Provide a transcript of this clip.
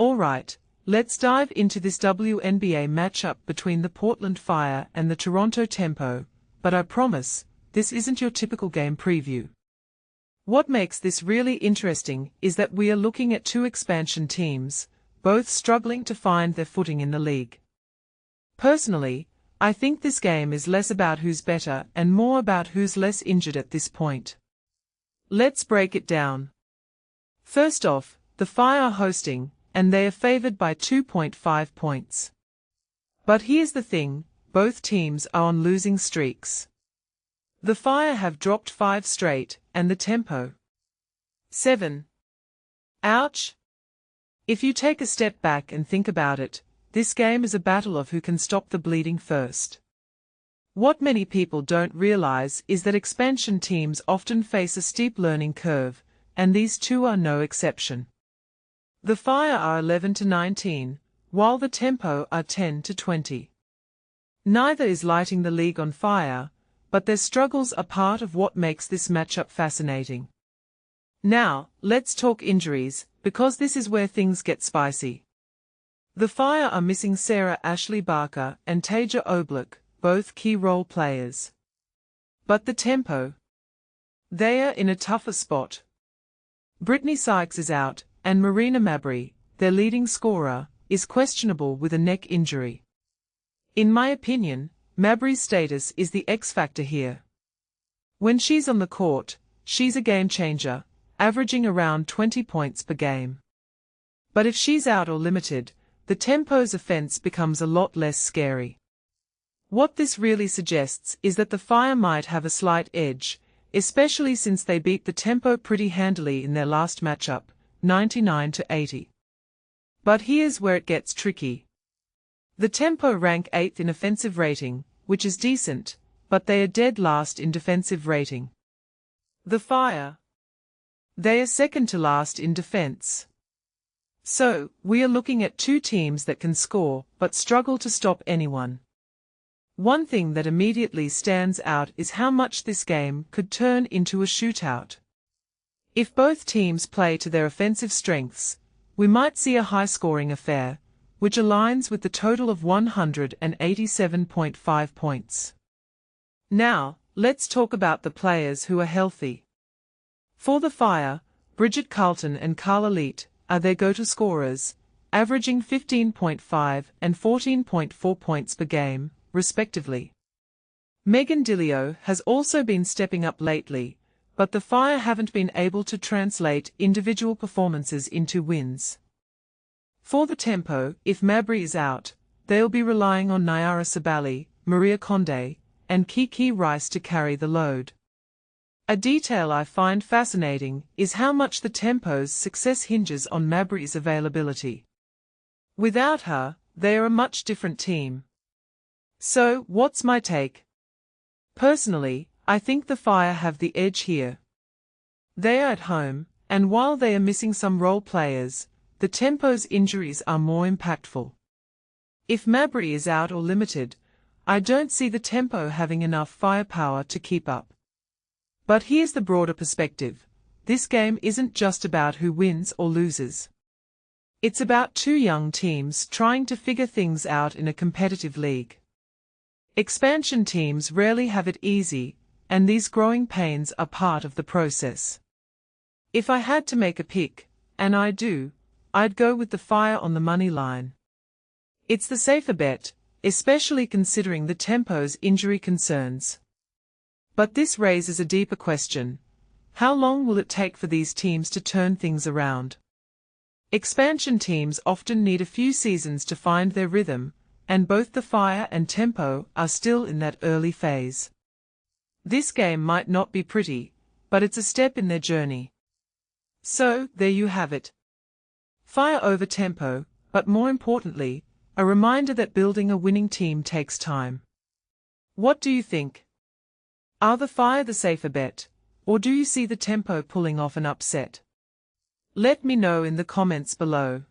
Alright, let's dive into this WNBA matchup between the Portland Fire and the Toronto Tempo, but I promise, this isn't your typical game preview. What makes this really interesting is that we are looking at two expansion teams, both struggling to find their footing in the league. Personally, I think this game is less about who's better and more about who's less injured at this point. Let's break it down. First off, the Fire are hosting, and they are favored by 2.5 points. But here's the thing, both teams are on losing streaks. The Fire have dropped 5 straight, and the Tempo 7. Ouch! If you take a step back and think about it, this game is a battle of who can stop the bleeding first. What many people don't realize is that expansion teams often face a steep learning curve, and these two are no exception. The Fire are 11-19, while the Tempo are 10-20. Neither is lighting the league on fire, but their struggles are part of what makes this matchup fascinating. Now, let's talk injuries, because this is where things get spicy. The Fire are missing Sarah Ashley Barker and Taja Oblick, both key role players. But the Tempo? They are in a tougher spot. Brittany Sykes is out, and Marina Mabrey, their leading scorer, is questionable with a neck injury. In my opinion, Mabrey's status is the X factor here. When she's on the court, she's a game changer, averaging around 20 points per game. But if she's out or limited, the Tempo's offense becomes a lot less scary. What this really suggests is that the Fire might have a slight edge, especially since they beat the Tempo pretty handily in their last matchup, 99-80. But here's where it gets tricky. The Tempo rank 8th in offensive rating, which is decent, but they are dead last in defensive rating. The Fire? They are second to last in defense. So, we are looking at two teams that can score, but struggle to stop anyone. One thing that immediately stands out is how much this game could turn into a shootout. If both teams play to their offensive strengths, we might see a high-scoring affair, which aligns with the total of 187.5 points. Now, let's talk about the players who are healthy. For the Fire, Bridget Carlton and Carla Leet are their go-to scorers, averaging 15.5 and 14.4 points per game, respectively. Megan Dillio has also been stepping up lately, but the Fire haven't been able to translate individual performances into wins. For the Tempo, if Mabrey is out, they'll be relying on Nyara Sabally, Maria Condé, and Kiki Rice to carry the load. A detail I find fascinating is how much the Tempo's success hinges on Mabrey's availability. Without her, they are a much different team. So, what's my take? Personally, I think the Fire have the edge here. They are at home, and while they are missing some role players, the Tempo's injuries are more impactful. If Mabrey is out or limited, I don't see the Tempo having enough firepower to keep up. But here's the broader perspective. This game isn't just about who wins or loses. It's about two young teams trying to figure things out in a competitive league. Expansion teams rarely have it easy, and these growing pains are part of the process. If I had to make a pick, and I do, I'd go with the Fire on the money line. It's the safer bet, especially considering the Tempo's injury concerns. But this raises a deeper question. How long will it take for these teams to turn things around? Expansion teams often need a few seasons to find their rhythm, and both the Fire and Tempo are still in that early phase. This game might not be pretty, but it's a step in their journey. So, there you have it. Fire over Tempo, but more importantly, a reminder that building a winning team takes time. What do you think? Are the Fire the safer bet, or do you see the Tempo pulling off an upset? Let me know in the comments below.